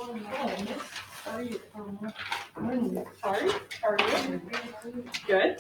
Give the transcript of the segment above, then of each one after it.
Sorry. How are you? Good.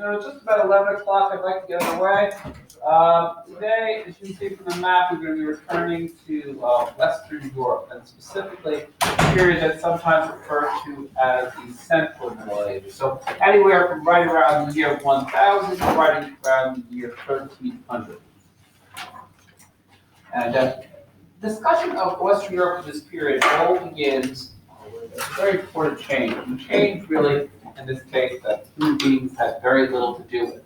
It's just about 11 o'clock. I'd like to get underway. Today, as you can see from the map, we're going to be returning to Western Europe, and specifically a period that's sometimes referred to as the Central Middle Ages. So anywhere from right around the year 1000 to right around the year 1300. And discussion of Western Europe in this period all begins with a very important change. And change really, in this case, that human beings had very little to do with,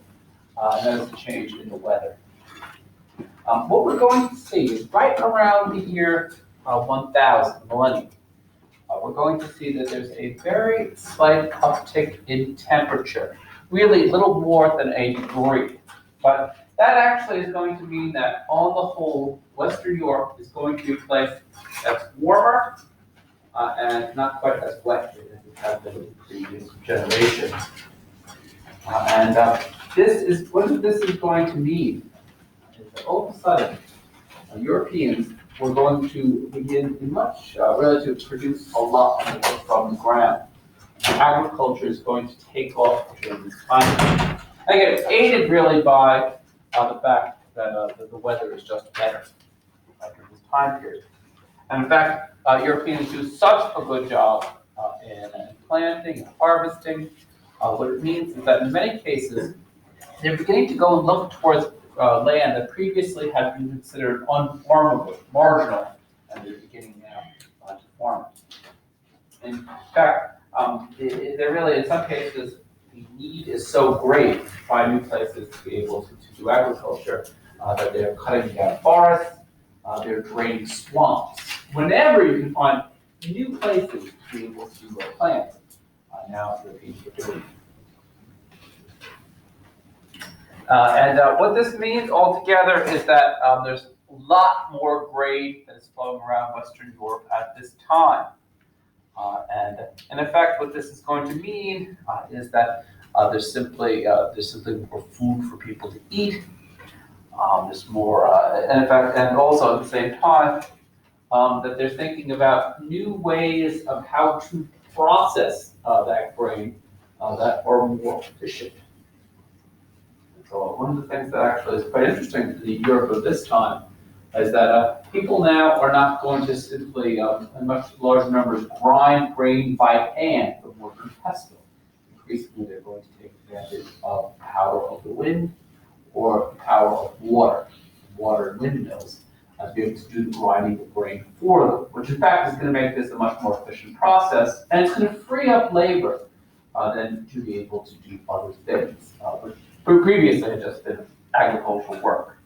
and that is the change in the weather. What we're going to see is right around the year 1000, millennium, we're going to see that there's a very slight uptick in temperature, really little more than a degree. But that actually is going to mean that on the whole, Western Europe is going to be a place that's warmer and not quite as wet as it has been in previous generations. This is what this is going to mean is that all of a sudden, Europeans were going to begin to produce a lot from the ground. Agriculture is going to take off during this time. Again, it's aided really by the fact that the weather is just better during this time period. And in fact, Europeans do such a good job in planting and harvesting. What it means is that in many cases, they're beginning to go and look towards land that previously had been considered unfarmable, marginal, and they're beginning now to farm it. In fact, they're really, in some cases, the need is so great to find new places to be able to do agriculture that they're cutting down forests, they're draining swamps. Whenever you can find new places to be able to plant, now Europeans are doing. What this means altogether is that there's a lot more grain that is flowing around Western Europe at this time. And in effect, what this is going to mean is that there's simply more food for people to eat. There's more, in fact, and also at the same time, that they're thinking about new ways of how to process that grain that are more efficient. So one of the things that actually is quite interesting to the Europe of this time is that people now are not going to simply, in much larger numbers, grind grain by hand, but more through pestle. Increasingly, they're going to take advantage of the power of the wind or the power of water and windmills, to be able to do the grinding of grain for them, which in fact is going to make this a much more efficient process, and it's going to free up labor then to be able to do other things, which previously had just been agricultural work.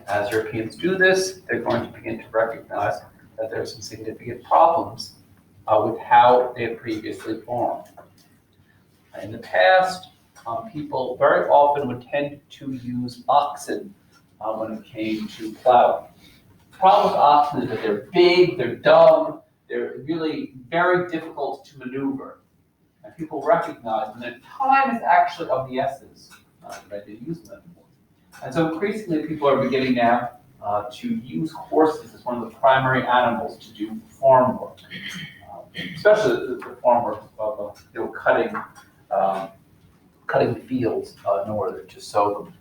As Europeans do this, they're going to begin to recognize that there are some significant problems with how they had previously farmed. In the past, people very often would tend to use oxen when it came to plowing. The problem with oxen is that they're big, they're dumb, they're really very difficult to maneuver. And people recognize that time is actually of the essence that they use them anymore. And so increasingly people are beginning now to use horses as one of the primary animals to do farm work, especially the farm work of cutting fields in order to sow them.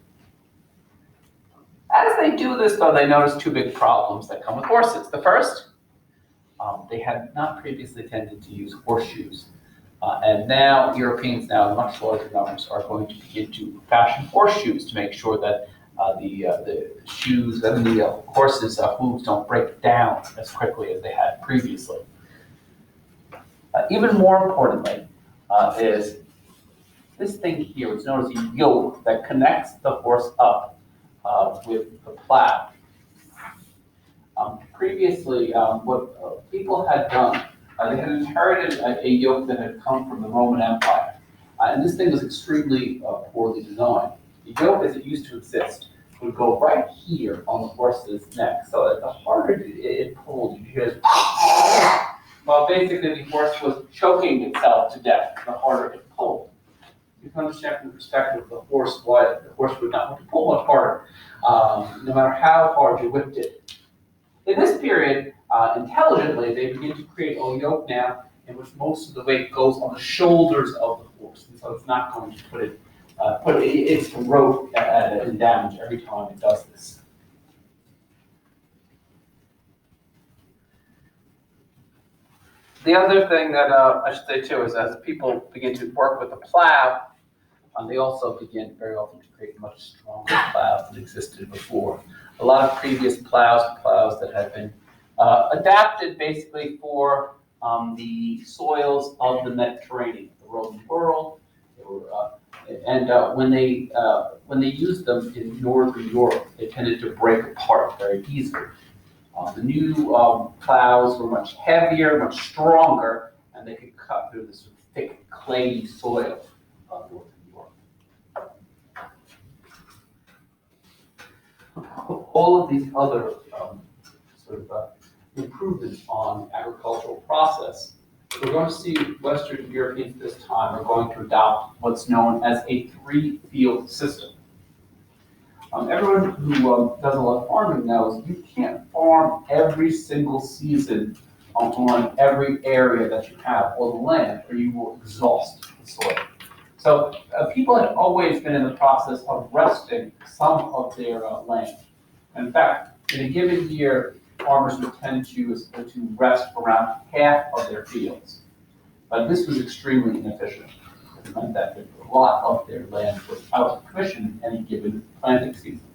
As they do this, though, they notice two big problems that come with horses. The first, they had not previously tended to use horseshoes. And now Europeans now in much larger numbers are going to begin to fashion horseshoes to make sure that the shoes and the horses' hooves don't break down as quickly as they had previously. Even more importantly is this thing here, which is known as a yoke that connects the horse up with the plow. Previously, what people had done, they had inherited a yoke that had come from the Roman Empire. And this thing was extremely poorly designed. The yoke, as it used to exist, would go right here on the horse's neck, so that the harder it pulled, you hear this, well, basically the horse was choking itself to death the harder it pulled. You can understand from the perspective of the horse why the horse would not want to pull much harder, no matter how hard you whipped it. In this period, intelligently, they begin to create a yoke now in which most of the weight goes on the shoulders of the horse, and so it's not going to put its throat in damage every time it does this. The other thing that I should say too is as people begin to work with the plow, they also begin very often to create much stronger plows than existed before. A lot of previous plows that had been adapted basically for the soils of the Mediterranean, the Roman world. They were, when they used them in Northern Europe, they tended to break apart very easily. The new plows were much heavier, much stronger, and they could cut through this thick, clayey soil of Northern Europe. All of these other improvements on the agricultural process, we're going to see Western Europeans this time are going to adopt what's known as a three-field system. Everyone who does a lot of farming knows you can't farm every single season on every area that you have or the land, or you will exhaust the soil. So people had always been in the process of resting some of their land. In fact, in a given year, farmers would tend to rest around half of their fields. But this was extremely inefficient. It meant that a lot of their land was out of commission in any given planting season.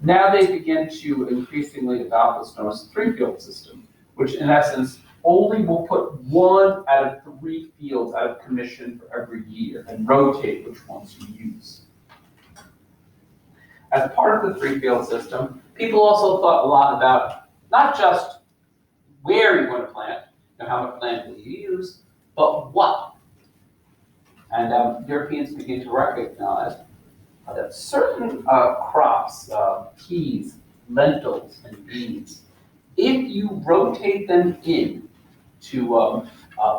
Now they begin to increasingly adopt what's known as the three-field system, which in essence only will put one out of 3 fields out of commission for every year and rotate which ones you use. As part of the three-field system, people also thought a lot about not just where you're going to plant, how much land will you use, but what. And Europeans begin to recognize that certain crops, peas, lentils, and beans, if you rotate them in to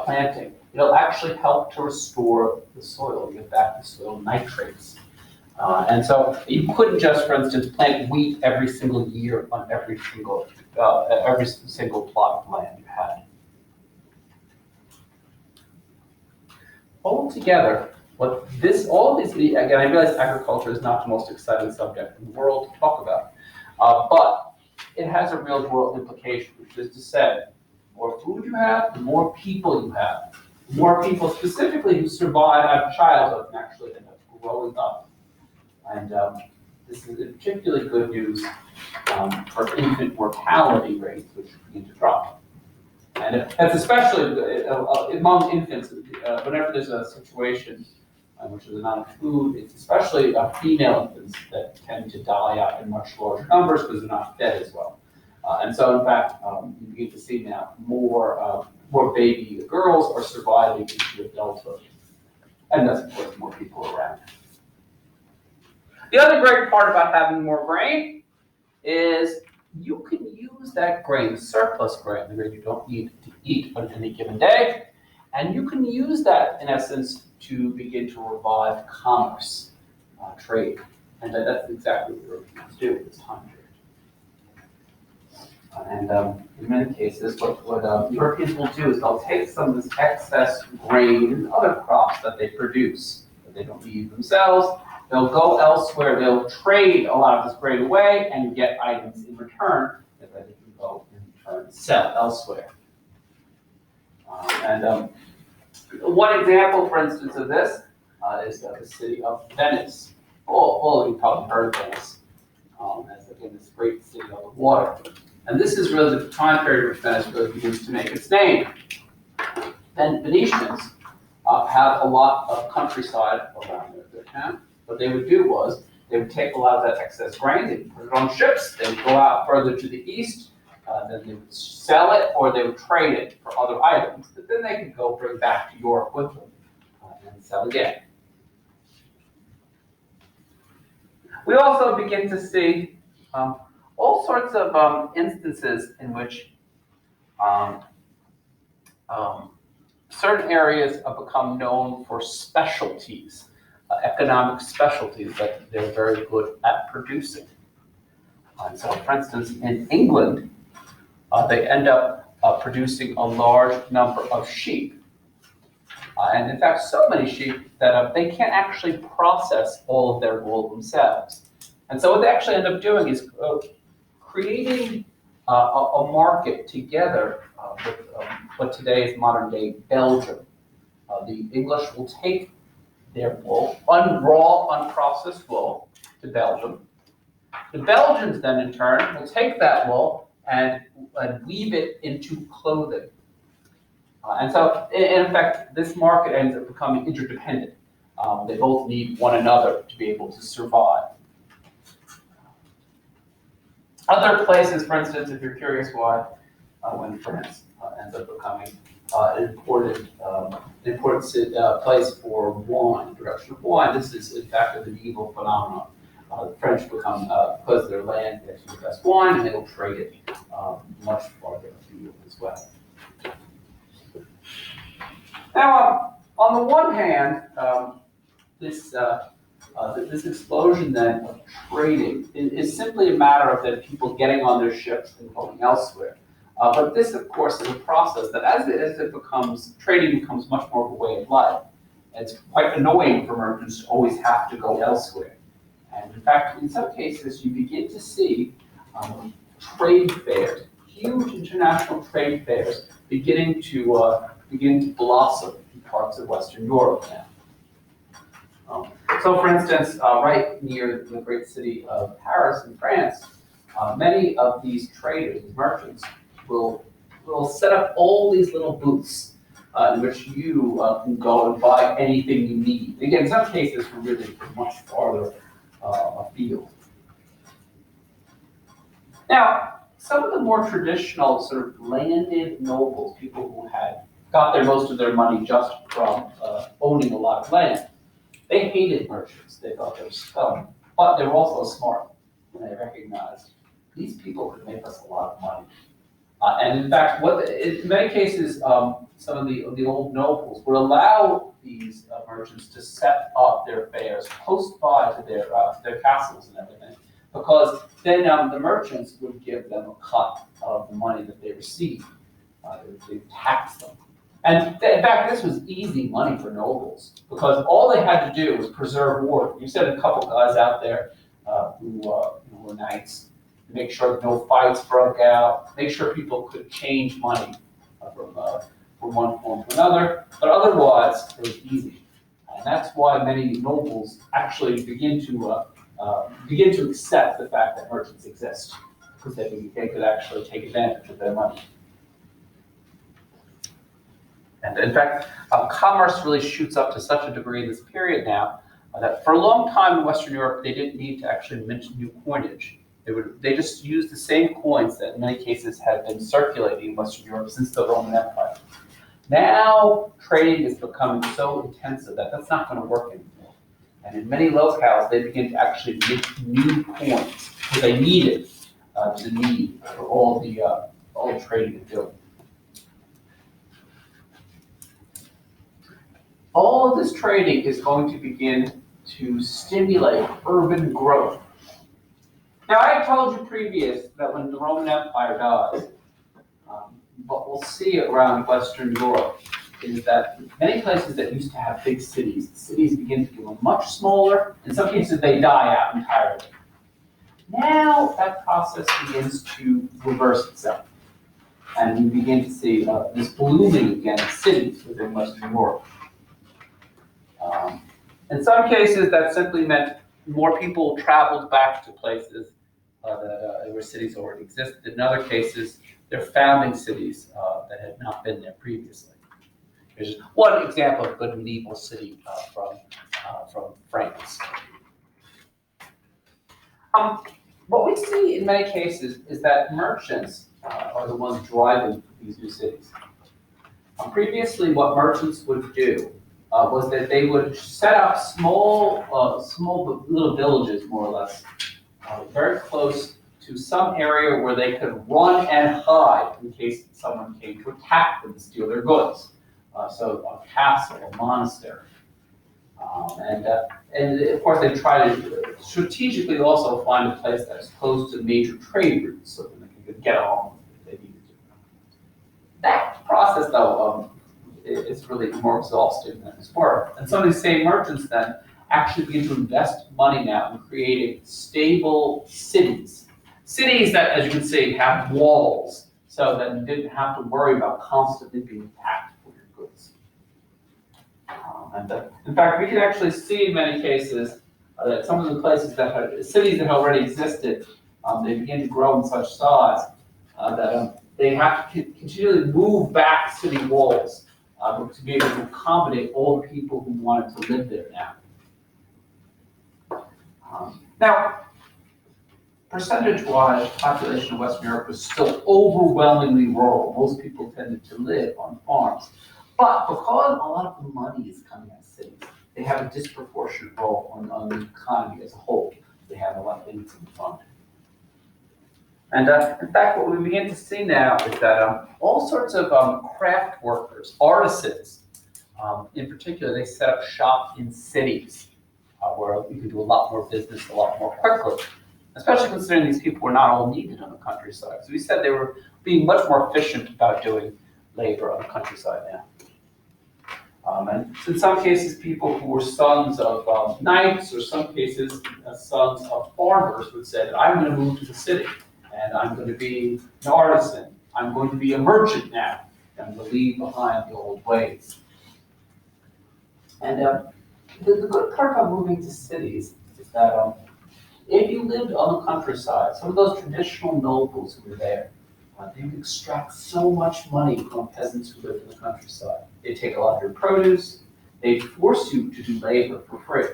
planting, it'll actually help to restore the soil, get back the soil nitrates. And so you couldn't just, for instance, plant wheat every single year on every single plot of land you had. Altogether, all of these, again, I realize agriculture is not the most exciting subject in the world to talk about, but it has a real world implication, which is to say, the more food you have, the more people you have. The more people specifically who survive out of childhood and actually end up growing up. And this is particularly good news for infant mortality rates, which begin to drop. And that's especially among infants, whenever there's a situation in which there's not enough food, it's especially female infants that tend to die out in much larger numbers because they're not fed as well. And so, in fact, you begin to see now more baby girls are surviving into adulthood. And that's, of course, more people around. The other great part about having more grain is you can use that grain, surplus grain, the grain you don't need to eat on any given day, and you can use that, in essence, to begin to revive commerce, trade. And that's exactly what Europeans do at this time period. And in many cases, what Europeans will do is they'll take some of this excess grain and other crops that they produce, that they don't need themselves. They'll go elsewhere, they'll trade a lot of this grain away and get items in return that they can go in turn sell elsewhere. One example, for instance, of this is the city of Venice. All of you probably heard of Venice as, again, this great city on the water. And this is really the time period which Venice really begins to make its name. Then Venetians have a lot of countryside around their town. What they would do was they would take a lot of that excess grain, they would put it on ships, they would go out further to the east, then they would sell it or they would trade it for other items that then they could go bring back to Europe with them and sell again. We also begin to see all sorts of instances in which certain areas have become known for specialties, economic specialties that they're very good at producing. And so, for instance, in England, they end up producing a large number of sheep. And in fact, so many sheep that they can't actually process all of their wool themselves. And so what they actually end up doing is creating a market together with what today is modern day Belgium. The English will take their wool, raw, unprocessed wool, to Belgium. The Belgians then, in turn, will take that wool and weave it into clothing. And so, in fact, this market ends up becoming interdependent. They both need one another to be able to survive. Other places, for instance, if you're curious why, when France ends up becoming an important place for wine, production of wine, this is in fact a medieval phenomenon. The French become, because of their land, they actually the best wine, and they will trade it much farther afield as well. Now, on the one hand, this explosion then of trading is simply a matter of then people getting on their ships and going elsewhere. But this, of course, is a process that as it becomes, trading becomes much more of a way of life. It's quite annoying for merchants to always have to go elsewhere. And in fact, in some cases, you begin to see trade fairs, huge international trade fairs, beginning to blossom in parts of Western Europe now. So, for instance, right near the great city of Paris in France, many of these traders, these merchants, will set up all these little booths in which you can go and buy anything you need. Again, in some cases, we're really much farther afield. Now, some of the more traditional sort of landed nobles, people who had got most of their money just from owning a lot of land, they hated merchants. They thought they were scum, but they were also smart, and they recognized these people could make us a lot of money. And in fact, in many cases, some of the old nobles would allow these merchants to set up their fairs close by to their castles and everything, because then the merchants would give them a cut of the money that they received. They would tax them. And in fact, this was easy money for nobles because all they had to do was preserve order. You sent a couple guys out there who were knights, make sure that no fights broke out, make sure people could change money from one form to another, but otherwise it was easy. And that's why many nobles actually begin to accept the fact that merchants exist, because they could actually take advantage of their money. And in fact, commerce really shoots up to such a degree in this period now that for a long time in Western Europe, they didn't need to actually mint new coinage. They just used the same coins that in many cases had been circulating in Western Europe since the Roman Empire. Now, trading is becoming so intensive that that's not going to work anymore. And in many locales, they begin to actually mint new coins because they need it to need for all the trading to do. All of this trading is going to begin to stimulate urban growth. Now, I told you previous that when the Roman Empire dies, what we'll see around Western Europe is that many places that used to have big cities begin to become much smaller. In some cases, they die out entirely. Now, that process begins to reverse itself. And we begin to see this blooming again of cities within Western Europe. In some cases, that simply meant more people traveled back to places where cities already existed. In other cases, they're founding cities that had not been there previously. Here's one example of a good medieval city from France. What we see in many cases is that merchants are the ones driving these new cities. Previously, what merchants would do was that they would set up small little villages, more or less, very close to some area where they could run and hide in case someone came to attack them and steal their goods. So a castle, a monastery. And of course, they try to strategically also find a place that's close to major trade routes so that they can get on if they needed to. That process, though, is really more exhaustive than its work. And some of these same merchants then actually begin to invest money now in creating stable cities. Cities that, as you can see, have walls so that you didn't have to worry about constantly being attacked for your goods. In fact, we can actually see in many cases that some of the places cities that already existed, they begin to grow in such size that they have to continually move back city walls to be able to accommodate all the people who wanted to live there now. Now, percentage-wise, the population of Western Europe was still overwhelmingly rural. Most people tended to live on farms. But because a lot of the money is coming out of cities, they have a disproportionate role on the economy as a whole. They have a lot of income fund. And in fact, what we begin to see now is that all sorts of craft workers, artisans, in particular, they set up shop in cities where you can do a lot more business a lot more quickly, especially considering these people were not all needed on the countryside. So we said they were being much more efficient about doing labor on the countryside now. And in some cases, people who were sons of knights, or some cases, sons of farmers would say that I'm going to move to the city, and I'm going to be an artisan. I'm going to be a merchant now. I'm going to leave behind the old ways. And the good part about moving to cities is that if you lived on the countryside, some of those traditional nobles who were there, they would extract so much money from peasants who lived in the countryside. They'd take a lot of your produce. They'd force you to do labor for free.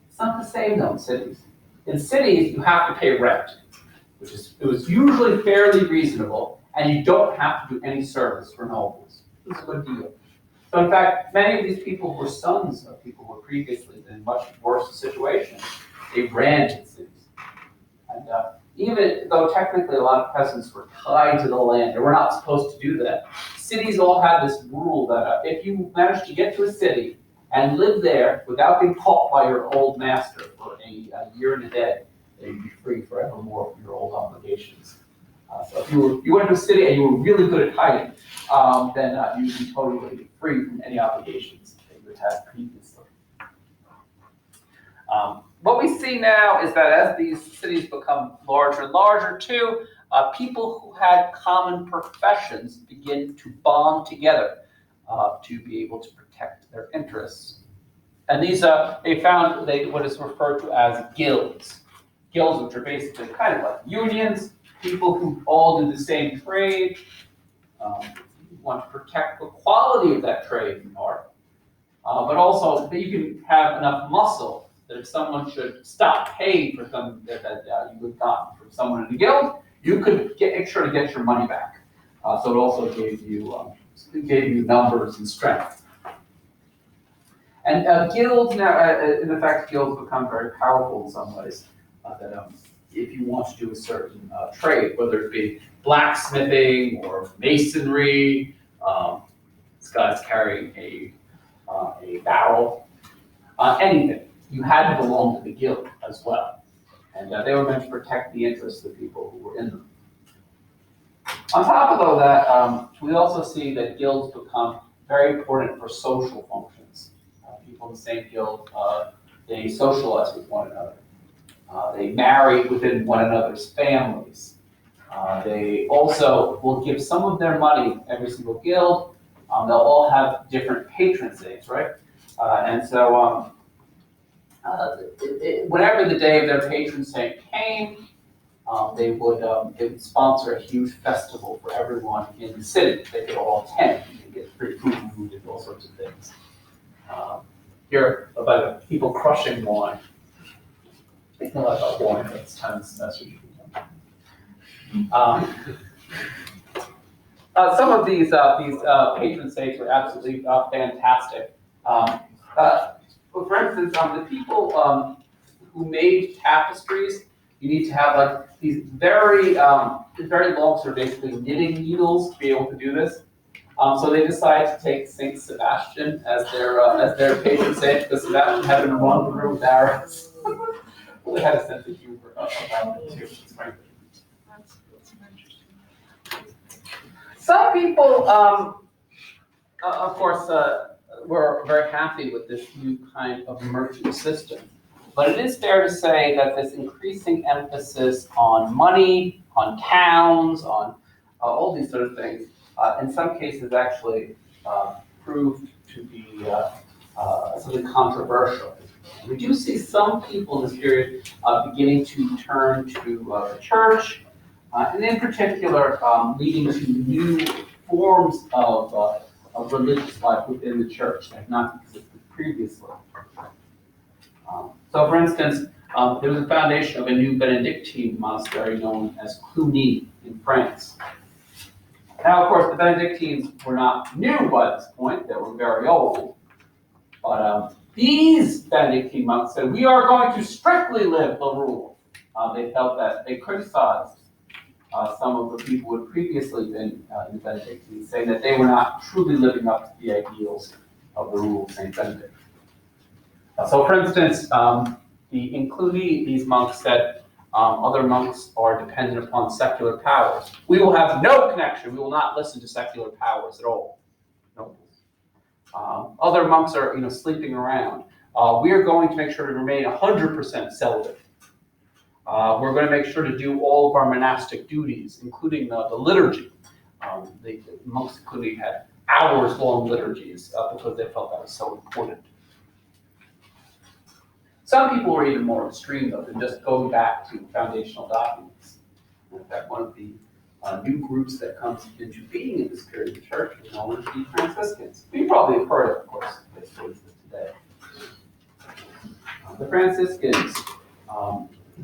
It's not the same though in cities. In cities, you have to pay rent, it was usually fairly reasonable, and you don't have to do any service for nobles. It's a good deal. So in fact, many of these people were sons of people who were previously in much worse situations. They ran to cities. And even though technically a lot of peasants were tied to the land, they were not supposed to do that. Cities all had this rule that if you managed to get to a city and live there without being caught by your old master for a year and a day, then you'd be free forevermore from your old obligations. So if you went to a city and you were really good at hiding, then you would be totally free from any obligations that you would have previously. What we see now is that as these cities become larger and larger too, people who had common professions begin to bond together to be able to protect their interests. And these, they found what is referred to as guilds. Guilds, which are basically kind of like unions, people who all do the same trade, want to protect the quality of that trade in part, but also that you can have enough muscle that if someone should stop paying for something that you would gotten from someone in the guild, you could make sure to get your money back. So it also gave you numbers and strength. And guilds now, in fact, guilds become very powerful in some ways. That if you want to do a certain trade, whether it be blacksmithing or masonry, this guy's carrying a barrel, anything. You had to belong to the guild as well. And they were meant to protect the interests of the people who were in them. On top of all that, we also see that guilds become very important for social functions. People in the same guild, they socialize with one another. They marry within one another's families. They also will give some of their money, every single guild. They'll all have different patron saints, right? And so whenever the day of their patron saint came, they would sponsor a huge festival for everyone in the city. They could all attend. You could get free food and all sorts of things. Here about people crushing wine. Thinking a lot about wine at this time of the semester. Some of these patron saints were absolutely fantastic. For instance, the people who made tapestries, you need to have like these very long, sort of basically knitting needles to be able to do this. So they decided to take Saint Sebastian as their patron saint, because Sebastian had been run through with arrows. They had a sense of humor about it too. Some people, of course, were very happy with this new kind of merchant system. But it is fair to say that this increasing emphasis on money, on towns, on all these sort of things, in some cases actually proved to be something controversial. We do see some people in this period beginning to turn to the church, and in particular leading to new forms of religious life within the church that have not existed previously. So for instance, there was a foundation of a new Benedictine monastery known as Cluny in France. Now, of course, the Benedictines were not new by this point, they were very old. But these Benedictine monks said, we are going to strictly live the rule. They felt that they criticized some of the people who had previously been in the Benedictines, saying that they were not truly living up to the ideals of the rule of St. Benedict. So for instance, in Cluny, these monks said other monks are dependent upon secular powers. We will have no connection, we will not listen to secular powers at all. No. Other monks are sleeping around. We are going to make sure to remain 100% celibate. We're going to make sure to do all of our monastic duties, including the liturgy. The monks of Cluny had hours-long liturgies because they felt that was so important. Some people were even more extreme, though, than just going back to foundational documents. In fact, one of the new groups that comes into being in this period of the church is known as the Franciscans. You probably have heard of, of course, this today. The Franciscans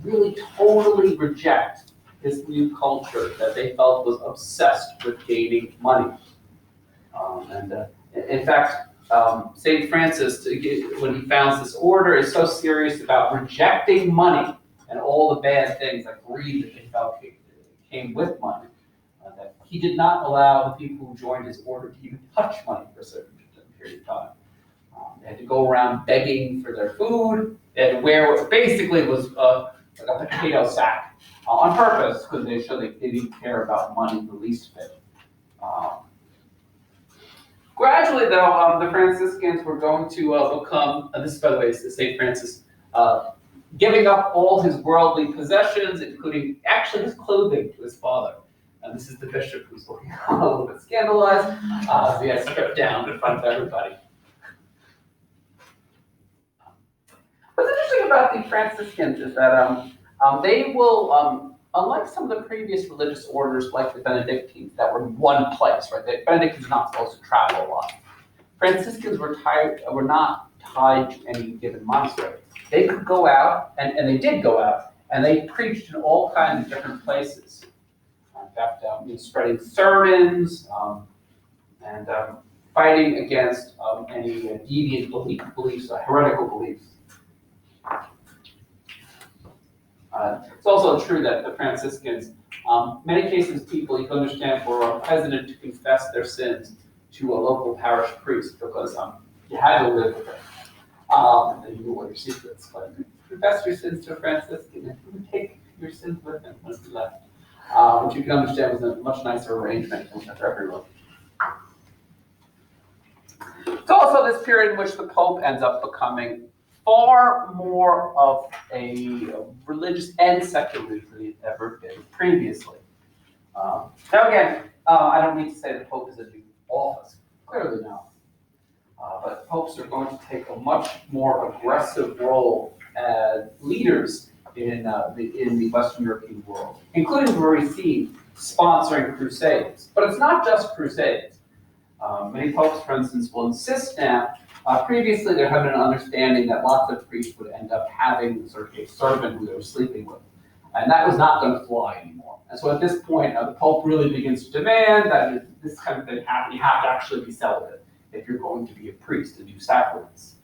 really totally reject this new culture that they felt was obsessed with gaining money. In fact, St. Francis, when he founds this order, is so serious about rejecting money and all the bad things like greed that they felt came with money, that he did not allow the people who joined his order to even touch money for a certain period of time. They had to go around begging for their food. They had to wear what basically was like a potato sack on purpose, because they showed they didn't care about money the least bit. Gradually, though, the Franciscans were going to become, this, by the way, is St. Francis, giving up all his worldly possessions, including actually his clothing, to his father. And this is the bishop who's looking a little bit scandalized, so he has stripped down in front of everybody. What's interesting about the Franciscans is that they will, unlike some of the previous religious orders like the Benedictines that were in one place, right? The Benedictines are not supposed to travel a lot. Franciscans were not tied to any given monastery. They could go out, and they did go out, and they preached in all kinds of different places. In fact, spreading sermons and fighting against any deviant beliefs, heretical beliefs. It's also true that the Franciscans, many cases, people, you can understand, were hesitant to confess their sins to a local parish priest because you had to live with it. And you knew all your secrets. But confess your sins to a Franciscan, and he would take your sins with him once he left. Which you can understand was a much nicer arrangement for everyone. It's also this period in which the Pope ends up becoming far more of a religious and secular leader than he'd ever been previously. Now again, I don't mean to say the Pope is a new office, clearly not. But popes are going to take a much more aggressive role as leaders in the Western European world, including, we've already seen, sponsoring crusades. But it's not just crusades. Many popes, for instance, will insist now. Previously, there had been an understanding that lots of priests would end up having sort of a servant who they were sleeping with. And that was not going to fly anymore. And so at this point, the Pope really begins to demand that this kind of thing happen. You have to actually be celibate if you're going to be a priest and do sacraments.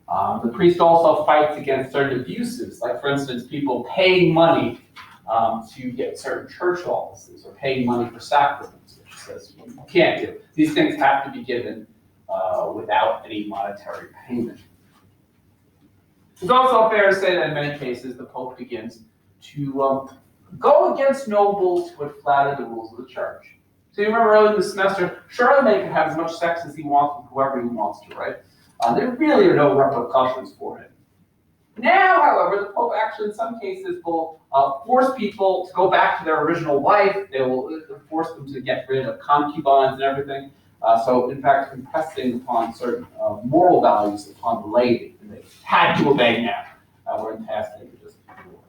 The priest also fights against certain abuses, like, for instance, people paying money to get certain church offices or paying money for sacraments, which says you can't do. These things have to be given without any monetary payment. It's also fair to say that in many cases the Pope begins to go against nobles who would flatter the rules of the church. So you remember early in the semester, Charlemagne can have as much sex as he wants with whoever he wants to, right? There really are no repercussions for him. Now, however, the Pope actually in some cases will force people to go back to their original wife. They will force them to get rid of concubines and everything. So, in fact, impressing upon certain moral values upon the laity. And they had to obey now. Where in the past they could just ignore.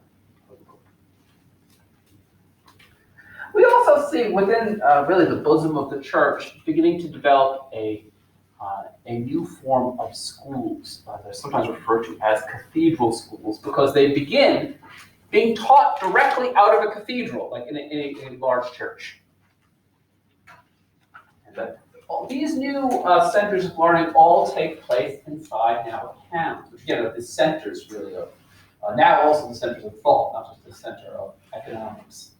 We also see within really the bosom of the church beginning to develop a new form of schools. They're sometimes referred to as cathedral schools because they begin being taught directly out of a cathedral, like in a large church. And these new centers of learning all take place inside now towns. Again, the centers really of now also the centers of thought, not just the center of economics.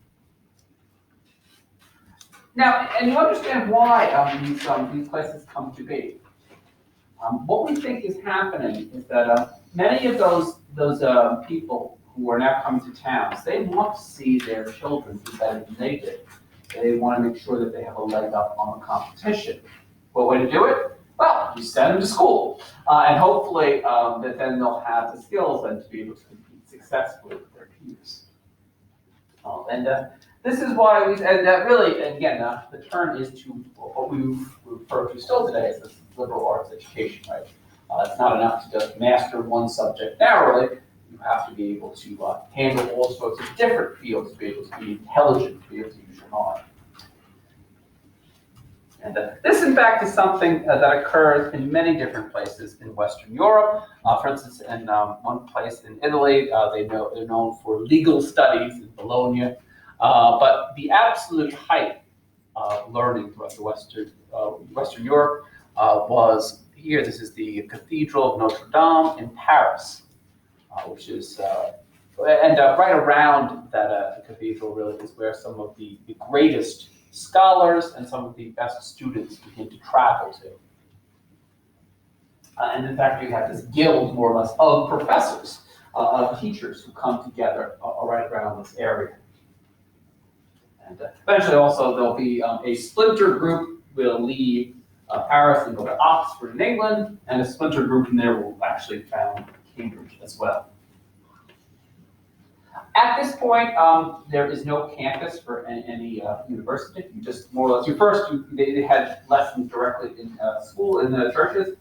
Now, and you understand why these places come to be. What we think is happening is that many of those people who are now coming to towns, they want to see their children do better than they did. They want to make sure that they have a leg up on the competition. What way to do it? Well, you send them to school, and hopefully that then they'll have the skills then to be able to compete successfully with their peers. This is why really, again, the term is to what we refer to still today as this liberal arts education, right? It's not enough to just master one subject narrowly. You have to be able to handle all sorts of different fields, to be able to be intelligent, to be able to use your mind. And this, in fact, is something that occurs in many different places in Western Europe. For instance, in one place in Italy, they're known for legal studies in Bologna. But the absolute height of learning throughout the Western Europe was here. This is the Cathedral of Notre Dame in Paris, which is, right around that cathedral really is where some of the greatest scholars and some of the best students begin to travel to. And in fact, you have this guild, more or less, of professors, of teachers who come together right around this area. And eventually also there'll be a splinter group will leave Paris and go to Oxford in England, and a splinter group from there will actually found Cambridge as well. At this point, there is no campus for any university. You just more or less, they had lessons directly in school, in the churches.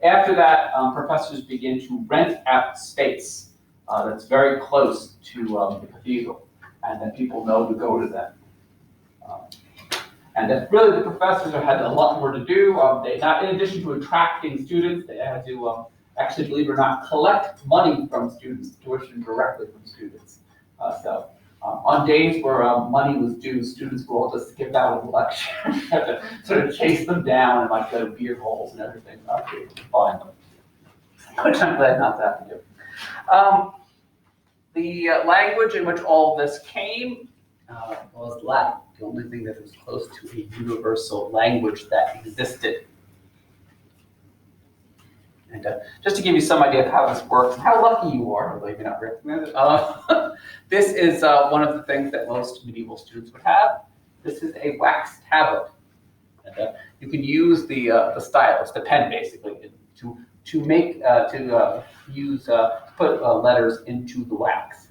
After that, professors begin to rent out space that's very close to the cathedral, and then people know to go to them. And that really the professors had a lot more to do. In addition to attracting students, they had to actually, believe it or not, collect money from students, tuition directly from students. So on days where money was due, students would all just give out a lecture. Had to sort of chase them down and like go to beer holes and everything to find them, which I'm glad not to have to do. The language in which all of this came was Latin, the only thing that was close to a universal language that existed. And just to give you some idea of how this works and how lucky you are, although you may not recognize it, this is one of the things that most medieval students would have. This is a wax tablet. And you can use the stylus, the pen basically, to put letters into the wax.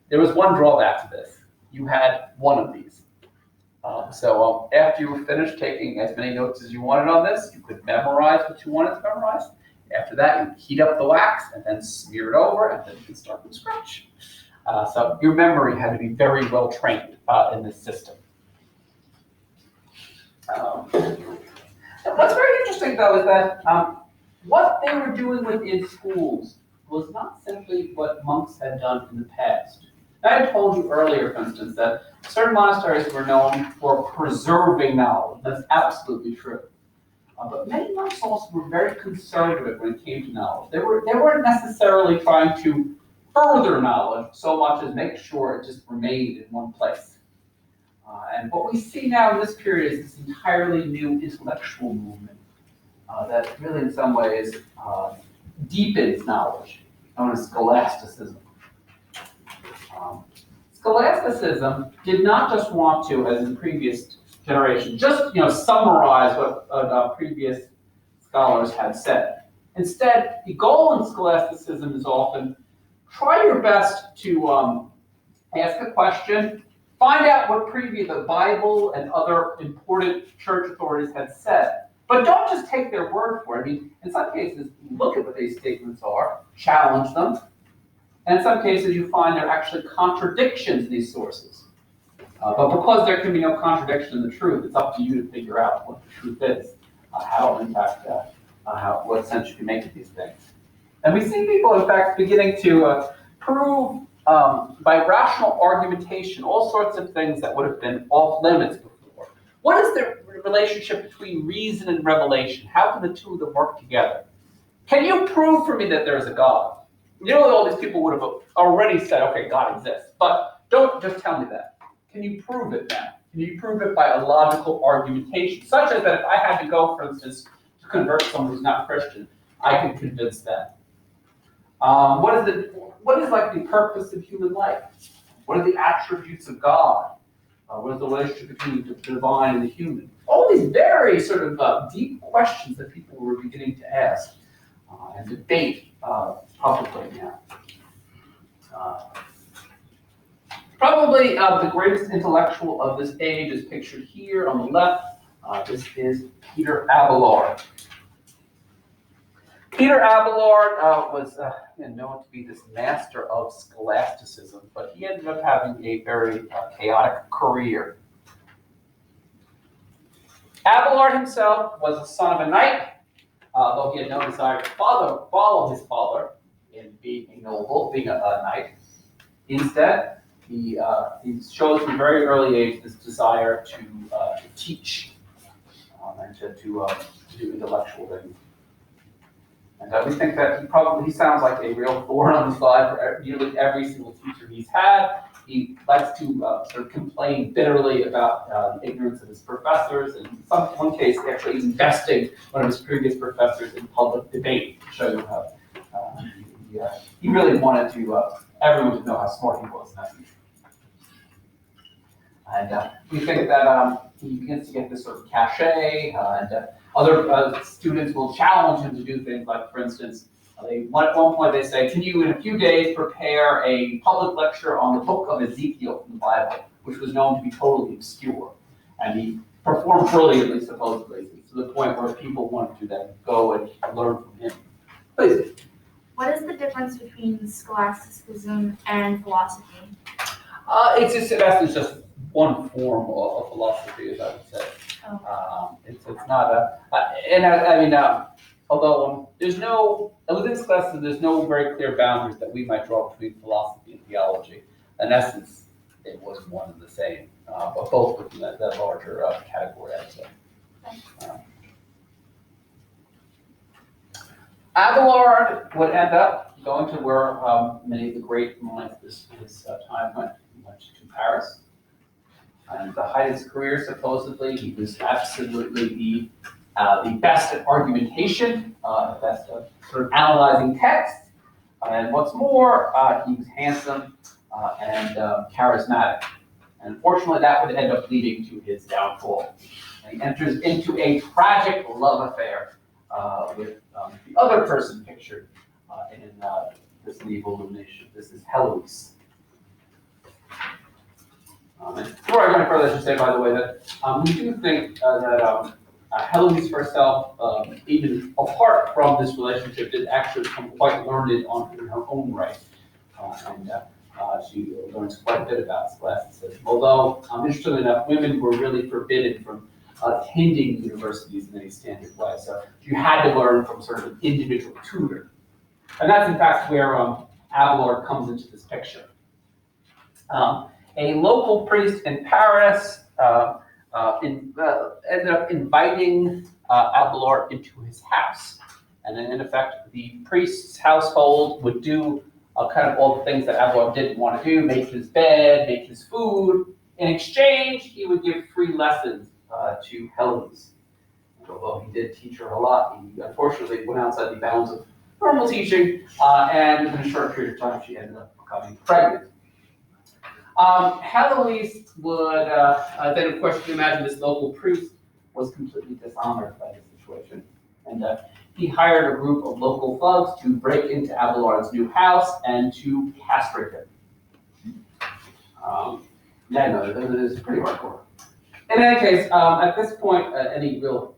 There was one drawback to this. You had one of these. So after you were finished taking as many notes as you wanted on this, you could memorize what you wanted to memorize. After that, you heat up the wax and then smear it over, and then you can start from scratch. So your memory had to be very well trained in this system. What's very interesting, though, is that what they were doing within schools was not simply what monks had done in the past. I had told you earlier, for instance, that certain monasteries were known for preserving knowledge. That's absolutely true. But many monks also were very conservative when it came to knowledge. They weren't necessarily trying to further knowledge so much as make sure it just remained in one place. And what we see now in this period is this entirely new intellectual movement that really in some ways deepens knowledge, known as Scholasticism. Scholasticism did not just want to, as in previous generations, just summarize what previous scholars had said. Instead, the goal in scholasticism is often try your best to ask a question, find out what the Bible and other important church authorities had said, but don't just take their word for it. I mean, in some cases, look at what these statements are, challenge them, and in some cases, you find there are actually contradictions in these sources. But because there can be no contradiction in the truth, it's up to you to figure out what the truth is, how it impacts what sense you can make of these things. And we see people, in fact, beginning to prove by rational argumentation all sorts of things that would have been off limits before. What is the relationship between reason and revelation? How can the two of them work together? Can you prove for me that there is a God? All these people would have already said, okay, God exists. But don't just tell me that. Can you prove it now? Can you prove it by a logical argumentation, such as that if I had to go, for instance, to convert someone who's not Christian, I could convince them? What is like the purpose of human life? What are the attributes of God? What is the relationship between the divine and the human? All these very sort of deep questions that people were beginning to ask and debate publicly now. Probably the greatest intellectual of this age is pictured here on the left. This is Peter Avalor. Peter Avalor was known to be this master of scholasticism, but he ended up having a very chaotic career. Avalor himself was the son of a knight, though he had no desire to follow his father in being a noble, being a knight. Instead, he shows from a very early age this desire to teach and to do intellectual things. And we think that he sounds like a real thorn on the side for nearly every single teacher he's had. He likes to sort of complain bitterly about the ignorance of his professors, and in one case, actually investing one of his previous professors in public debate to show you how he really wanted everyone to know how smart he was. And we think that he begins to get this sort of cachet, and other students will challenge him to do things like, for instance, at one point they say, can you in a few days prepare a public lecture on the book of Ezekiel from the Bible, which was known to be totally obscure. And he performed brilliantly, supposedly, to the point where people wanted to then go and learn from him. Please. What is the difference between Scholasticism and philosophy? It's just, in essence, just one form of philosophy, as I would say. Oh. It's not although there's no, within Scholasticism, there's no very clear boundaries that we might draw between philosophy and theology. In essence, it was one and the same, but both within that larger category, I would say. Abelard would end up going to where many of the great minds of his time went. He went to Paris. And the height of his career, supposedly, he was absolutely the best at argumentation, best at sort of analyzing text. And what's more, he was handsome and charismatic. And unfortunately, that would end up leading to his downfall. And he enters into a tragic love affair with the other person pictured in this medieval illumination. This is Heloise. And before I go any further, I should say, by the way, that we do think that Heloise herself, even apart from this relationship, did actually become quite learned in her own right. And she learns quite a bit about Scholasticism. Although, interestingly enough, women were really forbidden from attending universities in any standard way. So you had to learn from sort of an individual tutor. And that's, in fact, where Avalor comes into this picture. A local priest in Paris ended up inviting Avalor into his house. And then, in effect, the priest's household would do kind of all the things that Avalor didn't want to do, make his bed, make his food. In exchange, he would give free lessons to Heloise. Although he did teach her a lot, he unfortunately went outside the bounds of normal teaching, and within a short period of time, she ended up becoming pregnant. Heloise would, then of course you can imagine this local priest was completely dishonored by this situation. And he hired a group of local thugs to break into Avalor's new house and to castrate him. It is pretty hardcore. In any case, at this point, any real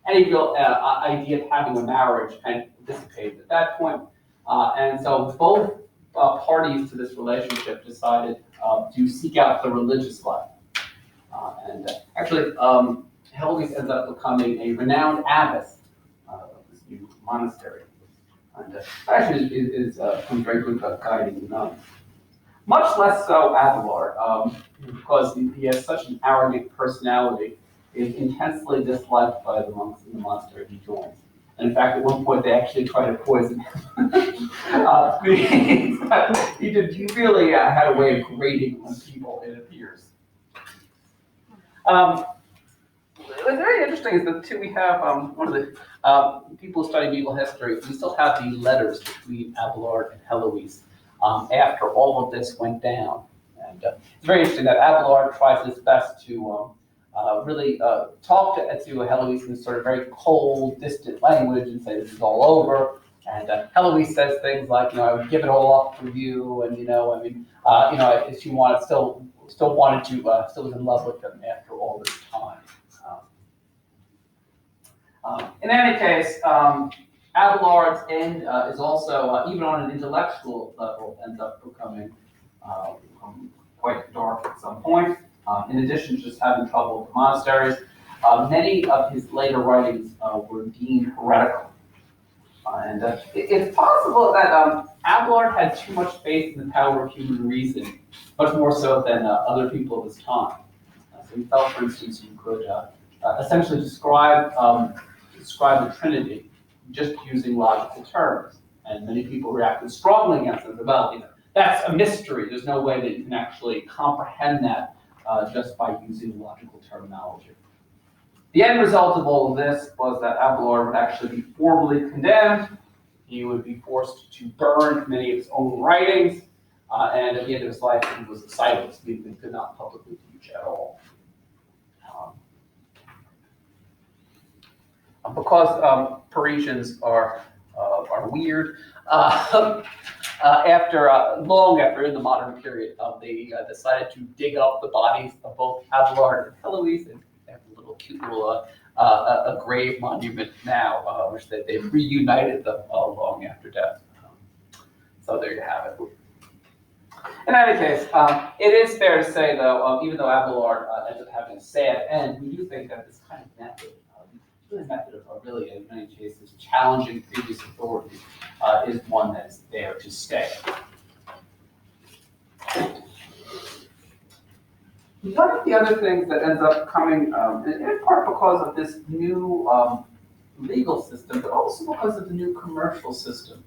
idea of having a marriage kind of dissipated at that point. And so both parties to this relationship decided to seek out the religious life. Actually, Heloise ends up becoming a renowned abbess of this new monastery. And actually is very good about guiding the nuns. Much less so Avalor, because he has such an arrogant personality, is intensely disliked by the monks in the monastery he joins. And in fact, at one point, they actually try to poison him. He really had a way of grating on people, it appears. What's very interesting is that, too, we have one of the people who study medieval history, we still have the letters between Avalor and Heloise after all of this went down. And it's very interesting that Avalor tries his best to really talk to Heloise in sort of very cold, distant language and say this is all over. And Heloise says things like, I would give it all up for you, and if she wanted, still wanted to, still was in love with him after all this time. In any case, Avalor's end is also, even on an intellectual level, ends up becoming quite dark at some point. In addition to just having trouble with the monasteries, many of his later writings were deemed heretical. And it's possible that Avalor had too much faith in the power of human reason, much more so than other people of his time. So he felt, for instance, you could essentially describe the Trinity just using logical terms. And many people reacted strongly against it. Well, that's a mystery. There's no way that you can actually comprehend that just by using logical terminology. The end result of all of this was that Avalor would actually be formally condemned. He would be forced to burn many of his own writings, and at the end of his life, he was silenced. He could not publicly teach. much at all. Because Parisians are weird, long after in the modern period, they decided to dig up the bodies of both Avalor and Heloise, and they have a little cute little a grave monument now, which they've reunited them long after death. So there you have it. In any case, it is fair to say, though, even though Avalor ends up having a sad end, we do think that this kind of method, of really, in many cases, challenging previous authorities, is one that is there to stay. One of the other things that ends up coming, in part because of this new legal system, but also because of the new commercial system,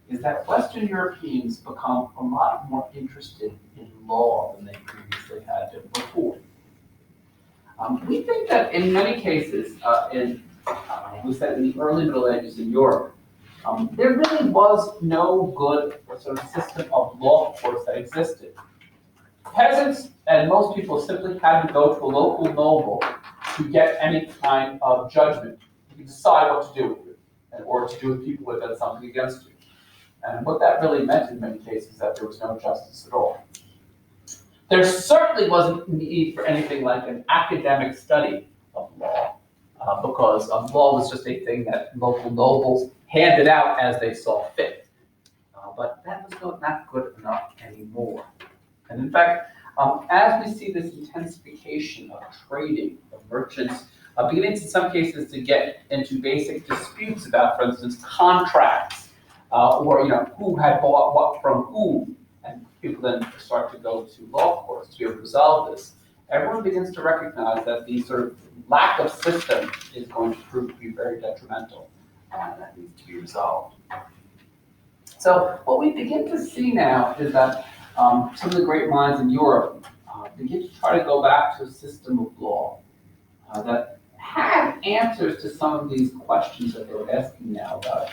is that Western Europeans become a lot more interested in law than they previously had been before. We think that in many cases, we said in the early Middle Ages in Europe, there really was no good sort of system of law courts that existed. Peasants and most people simply had to go to a local noble to get any kind of judgment. You could decide what to do with it, or to do with people who had done something against you. And what that really meant in many cases is that there was no justice at all. There certainly wasn't need for anything like an academic study of law, because law was just a thing that local nobles handed out as they saw fit. But that was not good enough anymore. And in fact, as we see this intensification of trading, of merchants beginning in some cases to get into basic disputes about, for instance, contracts, or who had bought what from whom, and people then start to go to law courts to resolve this. Everyone begins to recognize that the sort of lack of system is going to prove to be very detrimental, and that needs to be resolved. So what we begin to see now is that some of the great minds in Europe begin to try to go back to a system of law that had answers to some of these questions that they were asking now about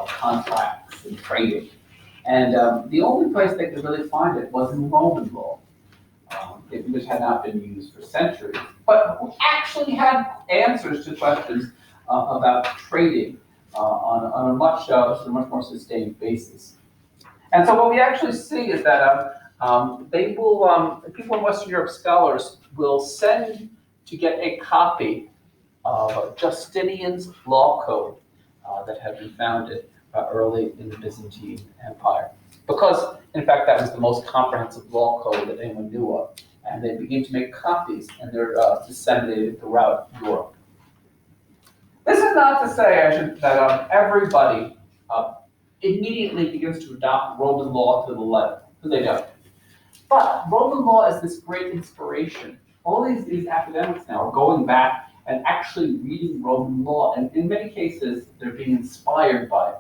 contracts and trading. And the only place they could really find it was in Roman law, which had not been used for centuries, but actually had answers to questions about trading on a much more sustained basis. And so what we actually see is that people in Western Europe, scholars, will send to get a copy of Justinian's law code that had been founded early in the Byzantine Empire. Because, in fact, that was the most comprehensive law code that anyone knew of. And they begin to make copies, and they're disseminated throughout Europe. This is not to say, that everybody immediately begins to adopt Roman law to the letter, because they don't. But Roman law is this great inspiration. All these academics now are going back and actually reading Roman law, and in many cases, they're being inspired by it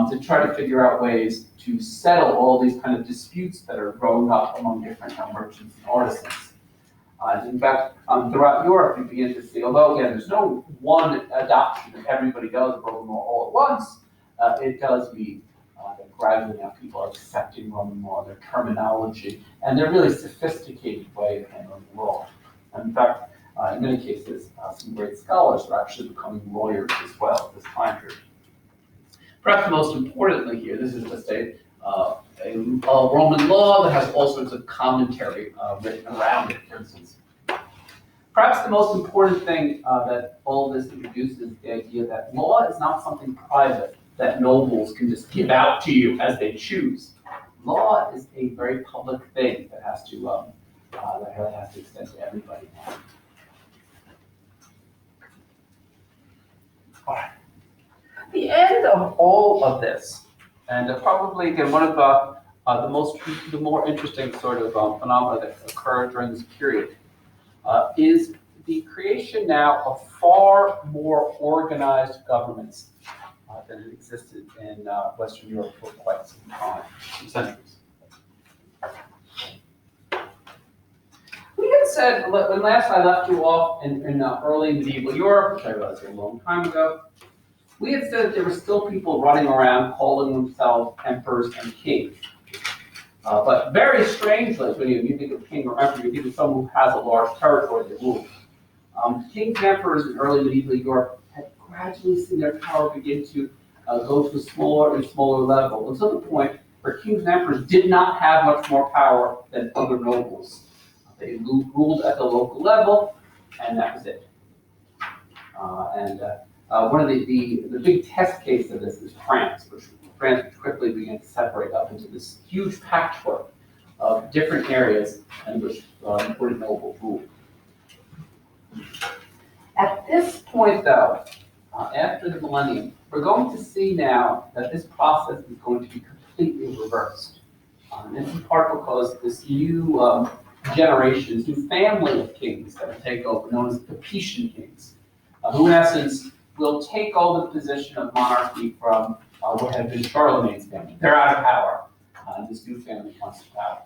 to try to figure out ways to settle all these kind of disputes that are growing up among different merchants and artisans. In fact, throughout Europe, you begin to see, although again, there's no one adoption that everybody does Roman law all at once, it does mean that gradually now people are accepting Roman law, their terminology, and their really sophisticated way of handling law. And in fact, in many cases, some great scholars are actually becoming lawyers as well at this time period. Perhaps most importantly here, this is just a Roman law that has all sorts of commentary written around it, for instance. Perhaps the most important thing that all of this introduces is the idea that law is not something private that nobles can just give out to you as they choose. Law is a very public thing that has to extend to everybody now. All right. The end of all of this, and probably again one of the more interesting sort of phenomena that occurred during this period, is the creation now of far more organized governments than had existed in Western Europe for quite some time, some centuries. We had said, when last I left you off in early medieval Europe, which I realized a long time ago, we had said that there were still people running around calling themselves emperors and kings. But very strangely, when you think of king, remember you think of someone who has a large territory they rule. Kings and emperors in early medieval Europe had gradually seen their power begin to go to a smaller and smaller level, until the point where kings and emperors did not have much more power than other nobles. They ruled at the local level, and that was it. One of the big test case of this is France, which quickly began to separate up into this huge patchwork of different areas in which important nobles ruled. At this point, though, after the millennium, we're going to see now that this process is going to be completely reversed. This is part because this new generation, this new family of kings that will take over, known as the Capetian Kings, who in essence will take over the position of monarchy from what had been Charlemagne's family. They're out of power, and this new family comes to power.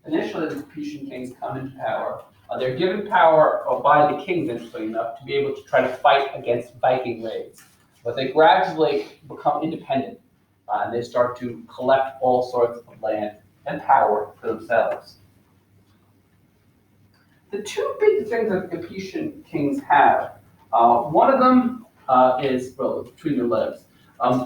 Initially, the Capetian Kings come into power. They're given power by the kings, interestingly enough, to be able to try to fight against Viking raids. But they gradually become independent, and they start to collect all sorts of land and power for themselves. The two big things that the Capetian Kings have, one of them is, well, between their legs.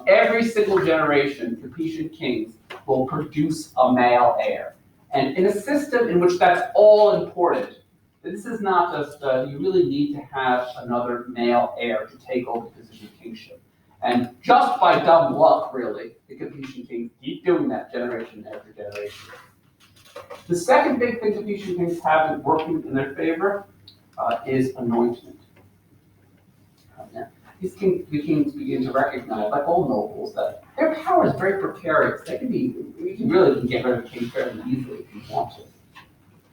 Every single generation, Capetian Kings will produce a male heir. And in a system in which that's all important, this is not just, you really need to have another male heir to take over the position of kingship. And just by dumb luck, really, the Capetian Kings keep doing that generation after generation. The second big thing Capetian Kings have working in their favor is anointment. These kings begin to recognize, like all nobles, that their power is very precarious. You can really get rid of a king fairly easily if you want to.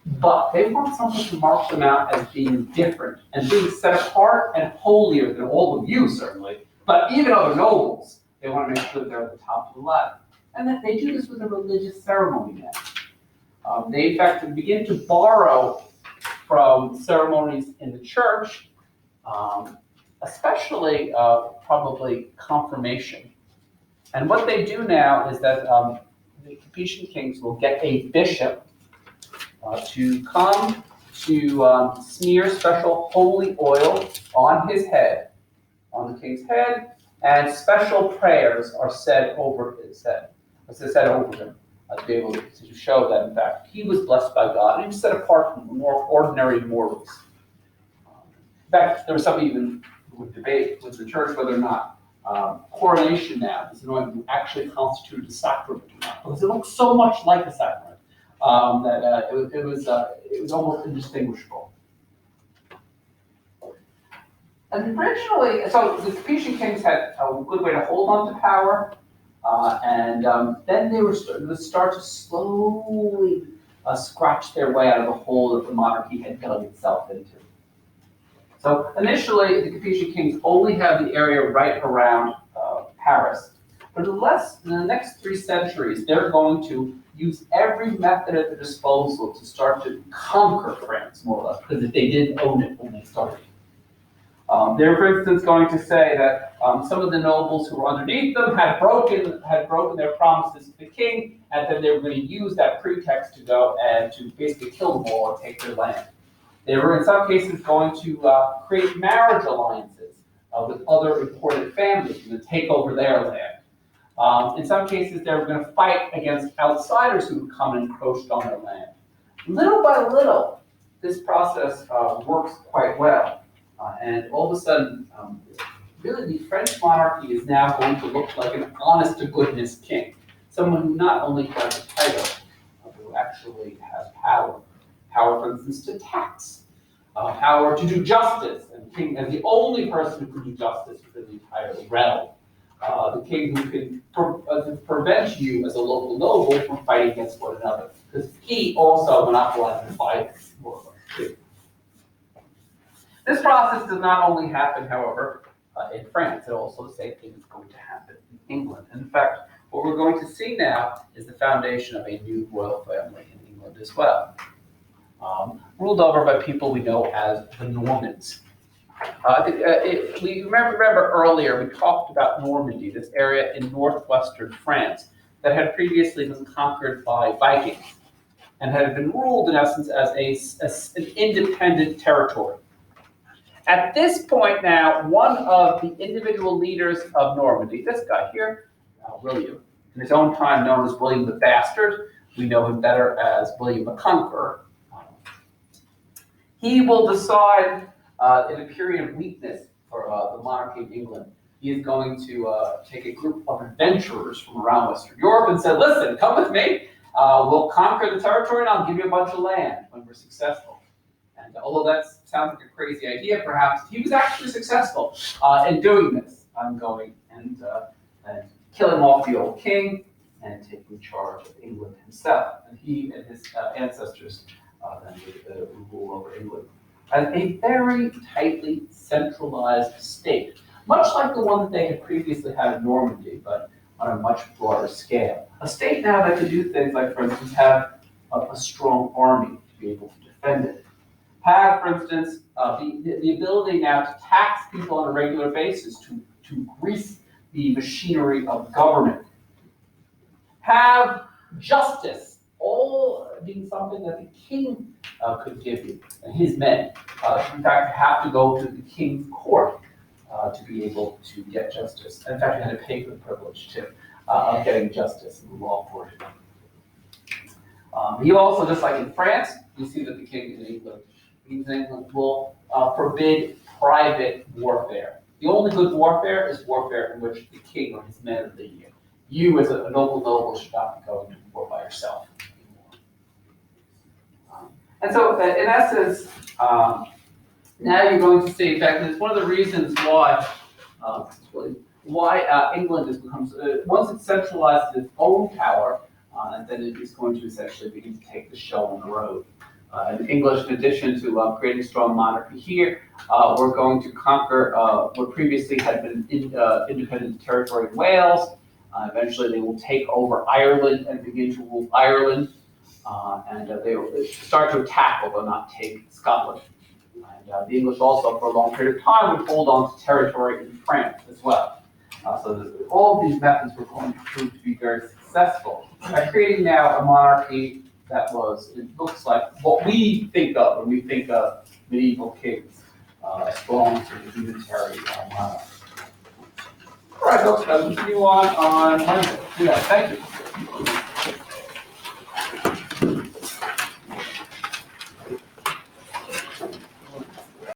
But they want something to mark them out as being different and being set apart and holier than all of you, certainly, but even other nobles. They want to make sure that they're at the top of the ladder. And that they do this with a religious ceremony now. They, in fact, begin to borrow from ceremonies in the church, especially probably confirmation. And what they do now is that the Capetian Kings will get a bishop to come to smear special holy oil on his head, on the king's head, and special prayers are said over his head. Said over him to be able to show that, in fact, he was blessed by God and he was set apart from more ordinary mortals. In fact, there was some even who would debate with the church whether or not coronation now, this anointment, actually constituted a sacrament or not, because it looked so much like a sacrament that it was almost indistinguishable. And originally, so the Capetian Kings had a good way to hold on to power, and then they were start to slowly scratch their way out of the hole that the monarchy had dug itself into. So initially, the Capetian Kings only have the area right around Paris. But in the next 3 centuries, they're going to use every method at their disposal to start to conquer France, more or less, because they didn't own it when they started. They're, for instance, going to say that some of the nobles who were underneath them had broken their promises to the king, and then they were going to use that pretext to go and to basically kill them all and take their land. They were, in some cases, going to create marriage alliances with other important families and take over their land. In some cases, they were going to fight against outsiders who would come and encroach on their land. Little by little, this process works quite well. And all of a sudden, really the French monarchy is now going to look like an honest-to-goodness king. Someone who not only has a title, but who actually has power. Power, for instance, to tax. Power to do justice. And the king is the only person who can do justice within the entire realm. The king who can prevent you as a local noble from fighting against one another. Because he also monopolizes violence, more or less, too. This process does not only happen, however, in France. It also, the same thing is going to happen in England. And in fact, what we're going to see now is the foundation of a new royal family in England as well. Ruled over by people we know as the Normans. We remember earlier we talked about Normandy, this area in northwestern France that had previously been conquered by Vikings and had been ruled in essence as an independent territory. At this point now, one of the individual leaders of Normandy, this guy here, William, in his own time known as William the Bastard, we know him better as William the Conqueror, he will decide in a period of weakness for the monarchy of England, he is going to take a group of adventurers from around Western Europe and say, listen, come with me, we'll conquer the territory and I'll give you a bunch of land when we're successful. And although that sounds like a crazy idea, perhaps, he was actually successful in doing this. I'm going and killing off the old king and taking charge of England himself. And he and his ancestors then would rule over England as a very tightly centralized state, much like the one that they had previously had in Normandy, but on a much broader scale. A state now that could do things like, for instance, have a strong army to be able to defend it. Have, for instance, the ability now to tax people on a regular basis, to grease the machinery of government. Have justice, all being something that the king could give you, and his men. In fact, you have to go to the king's court to be able to get justice. In fact, you had to pay for the privilege, too, of getting justice in the law court. He also, just like in France, you see that the king in England will forbid private warfare. The only good warfare is warfare in which the king or his men are leading you. You, as a noble should not be going to war by yourself anymore. And so, in essence, now you're going to see, in fact, it's one of the reasons why England has become, once it centralizes its own power, and then it is going to essentially begin to take the show on the road. In English, in addition to creating a strong monarchy here, we're going to conquer what previously had been independent territory in Wales. Eventually, they will take over Ireland and begin to rule Ireland, and they will start to attack, although not take Scotland. And the English also, for a long period of time, would hold on to territory in France as well. So all of these methods were going to prove to be very successful by creating now a monarchy that was, it looks like what we think of when we think of medieval kings, a strong sort of unitary monarch. All right, folks, I'll continue on Monday. Yeah, thank you.